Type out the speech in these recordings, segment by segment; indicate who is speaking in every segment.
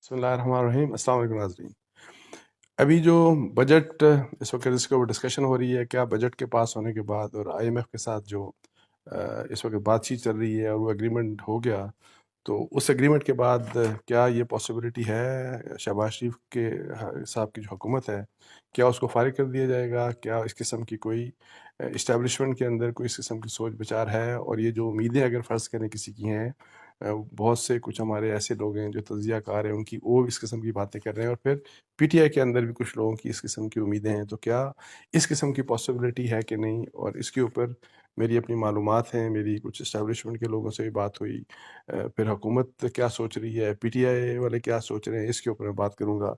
Speaker 1: بسم اللہ الرحمن الرحیم. السلام علیکم ناظرین. ابھی جو بجٹ اس وقت اس کے اوپر ڈسکشن ہو رہی ہے، کیا بجٹ کے پاس ہونے کے بعد اور آئی ایم ایف کے ساتھ جو اس وقت بات چیت چل رہی ہے اور وہ اگریمنٹ ہو گیا، تو اس اگریمنٹ کے بعد کیا یہ پاسبلٹی ہے شہباز شریف کے صاحب کی جو حکومت ہے، کیا اس کو فارغ کر دیا جائے گا؟ کیا اس قسم کی کوئی اسٹیبلشمنٹ کے اندر کوئی اس قسم کی سوچ بچار ہے؟ اور یہ جو امیدیں اگر فرض کریں کسی کی ہیں، بہت سے کچھ ہمارے ایسے لوگ ہیں جو تجزیہ کار ہیں، ان کی وہ اس قسم کی باتیں کر رہے ہیں، اور پھر پی ٹی آئی کے اندر بھی کچھ لوگوں کی اس قسم کی امیدیں ہیں. تو کیا اس قسم کی پاسبلٹی ہے کہ نہیں؟ اور اس کے اوپر میری اپنی معلومات ہیں، میری کچھ اسٹیبلشمنٹ کے لوگوں سے بھی بات ہوئی، پھر حکومت کیا سوچ رہی ہے، پی ٹی آئی والے کیا سوچ رہے ہیں، اس کے اوپر میں بات کروں گا.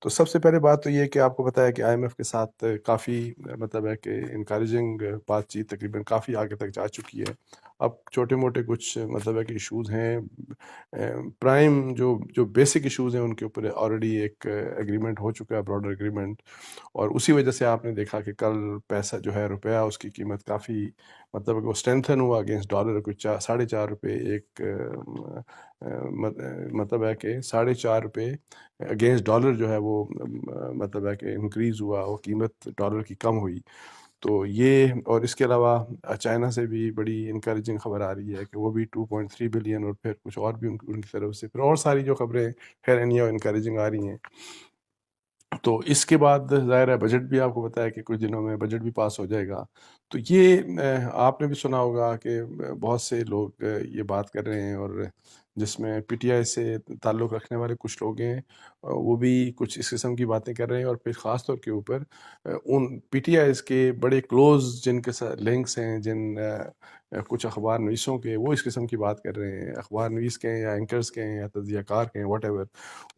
Speaker 1: تو سب سے پہلے بات تو یہ کہ آپ کو پتہ ہے کہ آئی ایم ایف کے ساتھ کافی مطلب ہے کہ انکریجنگ بات چیت تقریباً کافی آگے تک جا چکی ہے. اب چھوٹے موٹے کچھ مطلب ہے کہ ایشوز ہیں، پرائم جو بیسک ایشوز ہیں ان کے اوپر آلریڈی ایک ایگریمنٹ ہو چکا ہے، براڈر ایگریمنٹ. اور اسی وجہ سے آپ نے دیکھا کہ کل پیسہ جو ہے روپیہ، اس کی قیمت کافی مطلب کہ وہ اسٹرینتھن ہوا اگینسٹ ڈالر. کچھ 4.5 روپے ایک مطلب ہے کہ 4.5 روپے اگینسٹ ڈالر جو ہے وہ مطلب ہے کہ انکریز ہوا، وہ قیمت ڈالر کی کم ہوئی. تو یہ، اور اس کے علاوہ چائنا سے بھی بڑی انکریجنگ خبر آ رہی ہے کہ وہ بھی 2.3 بلین، اور پھر کچھ اور بھی ان کی طرف سے پھر اور ساری جو خبریں خیر انکریجنگ آ رہی ہیں. تو اس کے بعد ظاہر ہے بجٹ بھی آپ کو پتہ ہے کہ کچھ دنوں میں بجٹ بھی پاس ہو جائے گا. تو یہ آپ نے بھی سنا ہوگا کہ بہت سے لوگ یہ بات کر رہے ہیں، اور جس میں پی ٹی آئی سے تعلق رکھنے والے کچھ لوگ ہیں، وہ بھی کچھ اس قسم کی باتیں کر رہے ہیں. اور پھر خاص طور کے اوپر ان پی ٹی آئیز کے بڑے کلوز جن کے ساتھ لنکس ہیں، جن کچھ اخبار نویسوں کے، وہ اس قسم کی بات کر رہے ہیں. اخبار نویس کے ہیں یا اینکرز کے ہیں یا تجزیہ کار کے ہیں، واٹ ایور،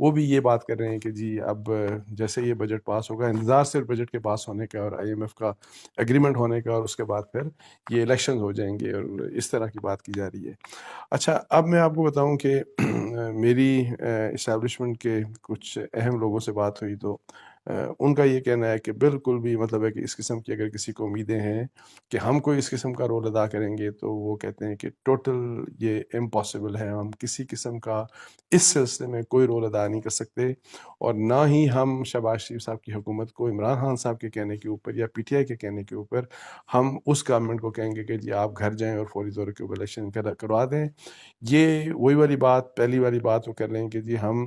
Speaker 1: وہ بھی یہ بات کر رہے ہیں کہ جی اب جیسے یہ بجٹ پاس ہوگا، انتظار صرف بجٹ کے پاس ہونے کا اور آئی ایم ایف کا ایگریمنٹ ہونے کا، اور اس کے بعد پھر یہ الیکشنز ہو جائیں گے، اور اس طرح کی بات کی جا رہی ہے. اچھا، اب میں آپ کو بتاؤں کہ میری اسٹیبلشمنٹ کے کچھ اہم لوگوں سے بات ہوئی، تو ان کا یہ کہنا ہے کہ بالکل بھی مطلب ہے کہ اس قسم کی اگر کسی کو امیدیں ہیں کہ ہم کوئی اس قسم کا رول ادا کریں گے، تو وہ کہتے ہیں کہ ٹوٹل یہ امپاسبل ہے. ہم کسی قسم کا اس سلسلے میں کوئی رول ادا نہیں کر سکتے، اور نہ ہی ہم شہباز شریف صاحب کی حکومت کو عمران خان صاحب کے کہنے کے اوپر یا پی ٹی آئی کے کہنے کے اوپر ہم اس گورنمنٹ کو کہیں گے کہ جی آپ گھر جائیں اور فوری طور کے اوپر الیکشن کروا دیں. یہ وہی والی بات، پہلی والی بات وہ کر رہے ہیں کہ جی ہم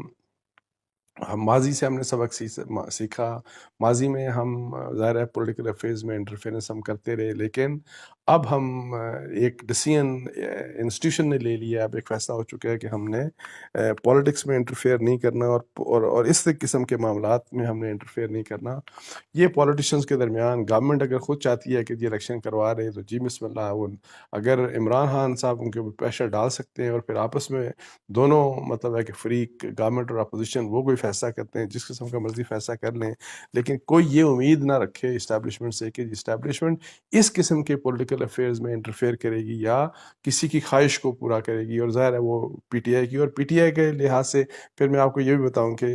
Speaker 1: ماضی سے ہم نے سبق سیکھا. ماضی میں ہم ظاہر ہے پولیٹیکل افیئرز میں انٹرفیئرنس ہم کرتے رہے، لیکن اب ہم ایک ڈیسیژن انسٹیٹیوشن نے لے لیا، اب ایک فیصلہ ہو چکا ہے کہ ہم نے پولیٹکس میں انٹرفیئر نہیں کرنا، اور اس قسم کے معاملات میں ہم نے انٹرفیئر نہیں کرنا. یہ پولیٹیشنز کے درمیان گورنمنٹ اگر خود چاہتی ہے کہ جی الیکشن کروا رہے تو جی بسم اللہ، اگر عمران خان صاحب ان کے اوپر پریشر ڈال سکتے ہیں، اور پھر آپس میں دونوں مطلب ہے کہ فریق گورنمنٹ اور اپوزیشن وہ کوئی فیصلہ کرتے ہیں، جس قسم کا مرضی فیصلہ کر لیں، لیکن کوئی یہ امید نہ رکھے اسٹیبلشمنٹ سے کہ اسٹیبلشمنٹ اس قسم کے پولیٹیکل افیئرز میں انٹرفیئر کرے گی یا کسی کی خواہش کو پورا کرے گی. اور ظاہر ہے وہ پی ٹی آئی کی، اور پی ٹی آئی کے لحاظ سے پھر میں آپ کو یہ بھی بتاؤں کہ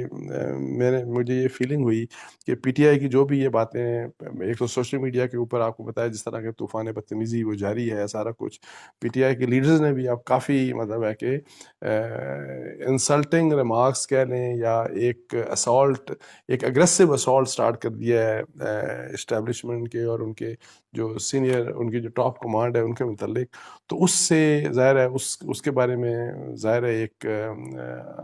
Speaker 1: مجھے یہ فیلنگ ہوئی کہ پی ٹی آئی کی جو بھی یہ باتیں، ایک تو سوشل میڈیا کے اوپر آپ کو بتایا جس طرح کے طوفان بدتمیزی وہ جاری ہے، سارا کچھ پی ٹی آئی کے لیڈرز نے بھی اب کافی مطلب ہے کہ انسلٹنگ ریمارکس کہہ لیں یا ایک اسالٹ، ایک اگریسو اسالٹ سٹارٹ کر دیا ہے اسٹیبلشمنٹ کے اور ان کے جو سینئر، ان کی جو ٹاپ کمانڈ ہے ان کے متعلق. تو اس سے ظاہر ہے اس کے بارے میں ظاہر ہے ایک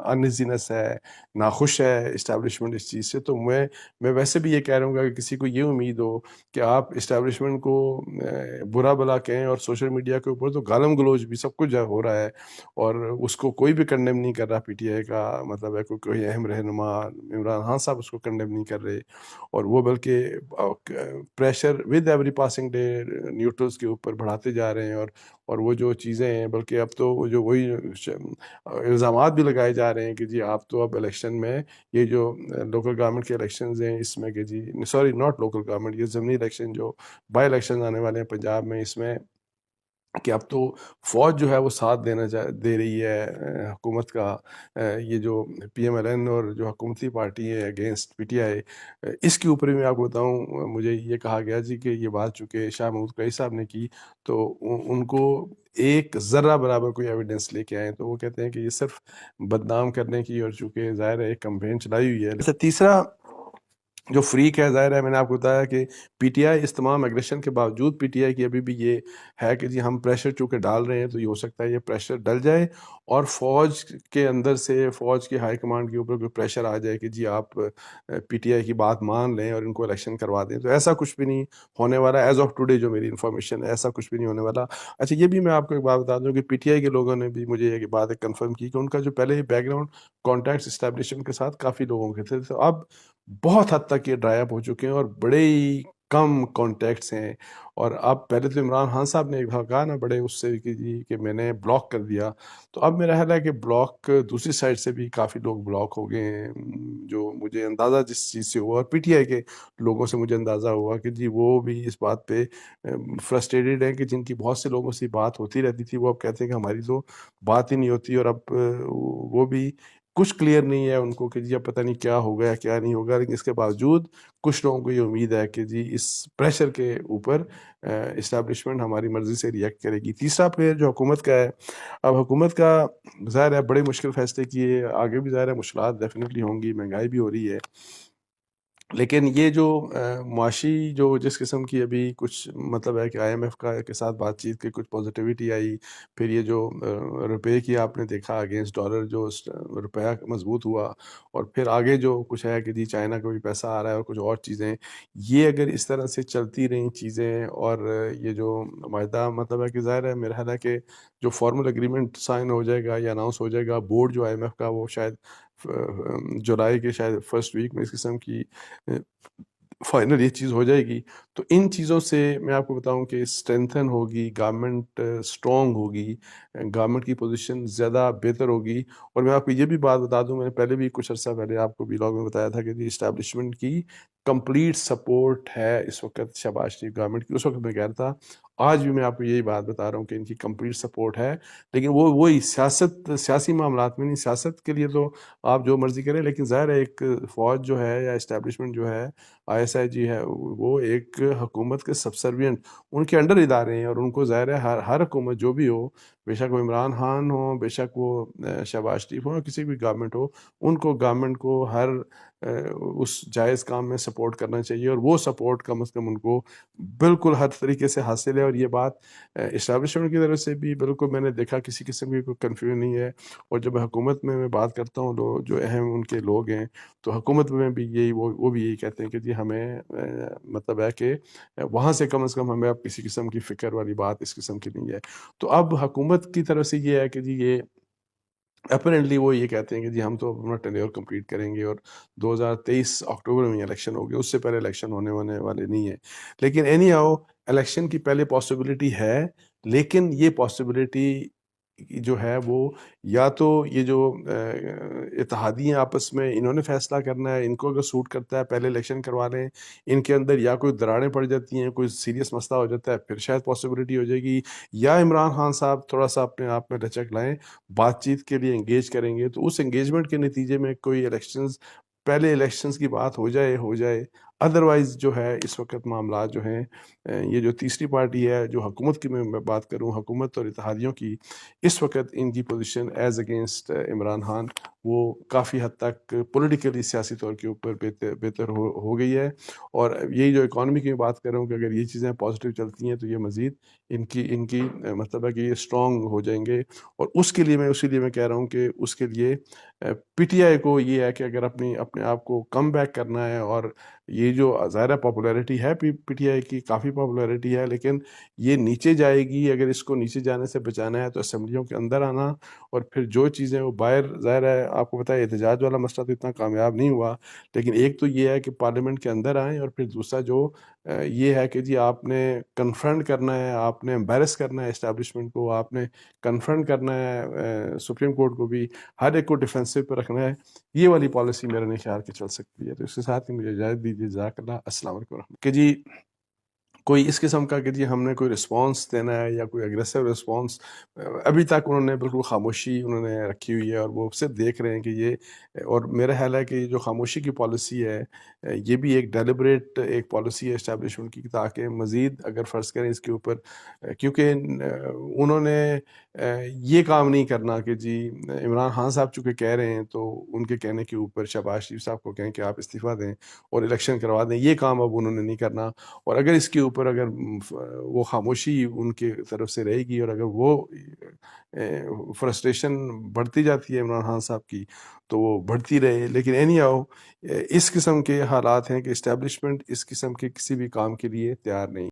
Speaker 1: انیزینس ہے، ناخوش ہے اسٹیبلشمنٹ اس چیز سے. تو میں ویسے بھی یہ کہہ رہا ہوں کہ کسی کو یہ امید ہو کہ آپ اسٹیبلشمنٹ کو برا بلا کہیں، اور سوشل میڈیا کے اوپر تو گالم گلوچ بھی سب کچھ ہو رہا ہے، اور اس کو کوئی بھی کنڈیم نہیں کر رہا. پی ٹی آئی کا مطلب ہے کوئی اہم رہنما عمران خان صاحب اس کو کنڈیم نہیں کر رہے، اور وہ بلکہ pressure with every passing day neutrals کے اوپر بڑھاتے جا رہے ہیں. اور وہ جو چیزیں ہیں، بلکہ اب تو جو وہی الزامات بھی لگائے جا رہے ہیں کہ جی آپ تو اب الیکشن میں، یہ جو لوکل گورنمنٹ کے الیکشنز ہیں اس میں کہ جی سوری ناٹ لوکل گورنمنٹ، یہ ضمنی الیکشن جو بائی الیکشن آنے والے ہیں پنجاب میں، اس میں کہ اب تو فوج جو ہے وہ ساتھ دے رہی ہے حکومت کا. یہ جو پی ایم ایل این اور جو حکومتی پارٹی ہے اگینسٹ پی ٹی آئی, اس کے اوپر بھی میں آپ کو بتاؤں, مجھے یہ کہا گیا جی کہ یہ بات چونکہ شاہ محمود قریشی صاحب نے کی تو ان کو ایک ذرہ برابر کوئی ایویڈنس لے کے آئے, تو وہ کہتے ہیں کہ یہ صرف بدنام کرنے کی, اور چونکہ ظاہر ہے ایک کمپین چلائی ہوئی ہے. تیسرا جو فریق ہے, ظاہر ہے میں نے آپ کو بتایا کہ پی ٹی آئی اس تمام ایگریشن کے باوجود پی ٹی آئی کی ابھی بھی یہ ہے کہ جی ہم پریشر چونکہ ڈال رہے ہیں تو یہ ہو سکتا ہے یہ پریشر ڈل جائے اور فوج کے اندر سے, فوج کی ہائی کمانڈ کے اوپر کوئی پریشر آ جائے کہ جی آپ پی ٹی آئی کی بات مان لیں اور ان کو الیکشن کروا دیں. تو ایسا کچھ بھی نہیں ہونے والا ایز آف ٹوڈے, جو میری انفارمیشن ہے ایسا کچھ بھی نہیں ہونے والا. اچھا یہ بھی میں آپ کو ایک بات بتا دوں کہ پی ٹی آئی کے لوگوں نے بھی مجھے یہ بات کنفرم کی کہ ان کا جو پہلے بیک گراؤنڈ کانٹیکٹس اسٹیبلشمنٹ کے ساتھ کافی لوگوں کے تھے, تو اب بہت حد تک یہ ڈرائی اپ ہو چکے ہیں اور بڑے ہی کم کانٹیکٹس ہیں. اور اب پہلے تو عمران خان صاحب نے کہا نا بڑے اس سے کہ جی کہ میں نے بلاک کر دیا, تو اب میرا خیال ہے کہ بلاک دوسری سائڈ سے بھی کافی لوگ بلاک ہو گئے ہیں, جو مجھے اندازہ جس چیز سے ہوا, اور پی ٹی آئی کے لوگوں سے مجھے اندازہ ہوا کہ جی وہ بھی اس بات پہ فرسٹریٹڈ ہیں کہ جن کی بہت سے لوگوں سے بات ہوتی رہتی تھی وہ اب کہتے ہیں کہ ہماری تو بات ہی نہیں ہوتی, اور اب وہ بھی کچھ کلیئر نہیں ہے ان کو کہ جی اب پتہ نہیں کیا ہوگا یا کیا نہیں ہوگا. لیکن اس کے باوجود کچھ لوگوں کو یہ امید ہے کہ جی اس پریشر کے اوپر اسٹیبلشمنٹ ہماری مرضی سے ریئیکٹ کرے گی. تیسرا پلیئر جو حکومت کا ہے, اب حکومت کا ظاہر ہے بڑے مشکل فیصلے کیے, آگے بھی ظاہر ہے مشکلات ڈیفینیٹلی ہوں گی, مہنگائی بھی ہو رہی ہے, لیکن یہ جو معاشی جو جس قسم کی ابھی کچھ مطلب ہے کہ آئی ایم ایف کے ساتھ بات چیت کی کچھ پازیٹیوٹی آئی, پھر یہ جو روپے کی آپ نے دیکھا اگینسٹ ڈالر جو روپیہ مضبوط ہوا, اور پھر آگے جو کچھ ہے کہ جی چائنا کا بھی پیسہ آ رہا ہے اور کچھ اور چیزیں, یہ اگر اس طرح سے چلتی رہیں چیزیں, اور یہ جو معاہدہ مطلب ہے کہ ظاہر ہے میرا خیال ہے کہ جو فارمل اگریمنٹ سائن ہو جائے گا یا اناؤنس ہو جائے گا, بورڈ جو آئی ایم ایف کا وہ شاید جولائی کے شاید فرسٹ ویک میں اس قسم کی فائنل یہ چیز ہو جائے گی, تو ان چیزوں سے میں آپ کو بتاؤں کہ اسٹرینتھن ہوگی, گورنمنٹ اسٹرانگ ہوگی, گورنمنٹ کی پوزیشن زیادہ بہتر ہوگی. اور میں آپ کو یہ بھی بات بتا دوں, میں نے پہلے بھی کچھ عرصہ پہلے آپ کو ویلاگ میں بتایا تھا کہ جی اسٹیبلشمنٹ کی کمپلیٹ سپورٹ ہے اس وقت شہباز شریف گورنمنٹ کی. اس وقت میں کہہ رہا تھا, آج بھی میں آپ کو یہی بات بتا رہا ہوں کہ ان کی کمپلیٹ سپورٹ ہے, لیکن وہی سیاسی معاملات میں نہیں, سیاست کے لیے تو آپ جو مرضی کریں, لیکن ظاہر ہے ایک فوج جو ہے یا اسٹیبلشمنٹ جو ہے آئی ایس آئی جی ہے, وہ ایک حکومت کے سبسروینٹ ان کے انڈر ادارے ہیں, اور ان کو ظاہر ہے ہر حکومت جو بھی ہو, بے شک وہ عمران خان ہو, بے شک وہ شہباز شریف ہو, یا کسی بھی گورنمنٹ ہو, ان کو گورنمنٹ کو ہر اس جائز کام میں سپورٹ کرنا چاہیے, اور وہ سپورٹ کم از کم ان کو بالکل ہر طریقے سے حاصل ہے. اور یہ بات اسٹیبلشمنٹ کی طرف سے بھی بالکل میں نے دیکھا کسی قسم کی کوئی کنفیوژن نہیں ہے. اور جب حکومت میں بات کرتا ہوں جو اہم ان کے لوگ ہیں, تو حکومت میں بھی یہی وہ بھی یہی کہتے ہیں کہ جی ہمیں مطلب ہے کہ وہاں سے کم از کم ہمیں اب کسی قسم کی فکر والی بات اس قسم کی نہیں ہے. تو اب حکومت کی طرف سے یہ ہے کہ جی یہ اپیرنٹلی وہ یہ کہتے ہیں کہ جی ہم تو اپنا ٹینیور کمپلیٹ کریں گے, اور 2023 اکتوبر میں الیکشن ہوگی, اس سے پہلے الیکشن ہونے والے نہیں ہیں. لیکن اینی ہاؤ الیکشن کی پہلے پاسبلٹی ہے, لیکن یہ پاسبلٹی جو ہے وہ یا تو یہ جو اتحادی ہیں آپس میں انہوں نے فیصلہ کرنا ہے, ان کو اگر سوٹ کرتا ہے پہلے الیکشن کروا لیں, ان کے اندر یا کوئی دراڑیں پڑ جاتی ہیں, کوئی سیریس مسئلہ ہو جاتا ہے, پھر شاید پاسبلٹی ہو جائے گی, یا عمران خان صاحب تھوڑا سا اپنے آپ میں لچک لائیں, بات چیت کے لیے انگیج کریں گے, تو اس انگیجمنٹ کے نتیجے میں کوئی پہلے الیکشنز کی بات ہو جائے. ادروائز جو ہے اس وقت معاملات جو ہیں, یہ جو تیسری پارٹی ہے جو حکومت کی میں بات کروں, حکومت اور اتحادیوں کی, اس وقت ان کی position as against Imran Khan وہ کافی حد تک پولیٹیکلی سیاسی طور کے اوپر بہتر ہو گئی ہے. اور یہی جو اکانومی کی بات کر رہا ہوں کہ اگر یہ چیزیں پازیٹیو چلتی ہیں تو یہ مزید ان کی مطلب ہے کہ یہ اسٹرانگ ہو جائیں گے. اور اسی لیے میں کہہ رہا ہوں کہ اس کے لیے پی ٹی آئی کو یہ ہے کہ اگر اپنے آپ کو کم بیک کرنا ہے, اور یہ جو ظاہر پاپولیرٹی ہے پی ٹی آئی کی کافی پاپولیرٹی ہے, لیکن یہ نیچے جائے گی, اگر اس کو نیچے جانے سے بچانا ہے تو اسمبلیوں کے اندر آنا, اور پھر جو چیزیں وہ باہر, ظاہر ہے آپ کو پتہ ہے احتجاج والا مسئلہ تو اتنا کامیاب نہیں ہوا, لیکن ایک تو یہ ہے کہ پارلیمنٹ کے اندر آئیں, اور پھر دوسرا جو یہ ہے کہ جی آپ نے کنفرنٹ کرنا ہے, آپ نے امبیرس کرنا ہے اسٹیبلشمنٹ کو, آپ نے کنفرنٹ کرنا ہے سپریم کورٹ کو بھی, ہر ایک کو ڈیفینسو پہ رکھنا ہے. یہ والی پالیسی میرے نہیں خیال کہ چل سکتی ہے. تو اس کے ساتھ ہی مجھے اجازت دیجیے, جزاک اللہ, السلام علیکم ورحمۃ اللہ. کہ جی کوئی اس قسم کا کہ جی ہم نے کوئی رسپانس دینا ہے یا کوئی اگریسو رسپانس، ابھی تک انہوں نے بالکل خاموشی انہوں نے رکھی ہوئی ہے، اور وہ صرف دیکھ رہے ہیں کہ یہ، اور میرا خیال ہے کہ یہ جو خاموشی کی پالیسی ہے، یہ بھی ایک ڈیلیبریٹ ایک پالیسی ہے اسٹیبلشمنٹ کی، تاکہ مزید اگر فرض کریں اس کے اوپر، کیونکہ انہوں نے یہ کام نہیں کرنا کہ جی عمران خان صاحب چونکہ کہہ رہے ہیں تو ان کے کہنے کے اوپر شہباز شریف صاحب کو کہیں کہ آپ استعفیٰ دیں اور الیکشن کروا دیں، یہ کام اب انہوں نے نہیں کرنا۔ اور اگر اس کے اوپر اگر وہ خاموشی ان کی طرف سے رہے گی، اور اگر وہ فرسٹریشن بڑھتی جاتی ہے عمران خان صاحب کی، تو وہ بڑھتی رہے، لیکن اینی ہاؤ اس قسم کے حالات ہیں کہ اسٹیبلشمنٹ اس قسم کے کسی بھی کام کے لیے تیار نہیں۔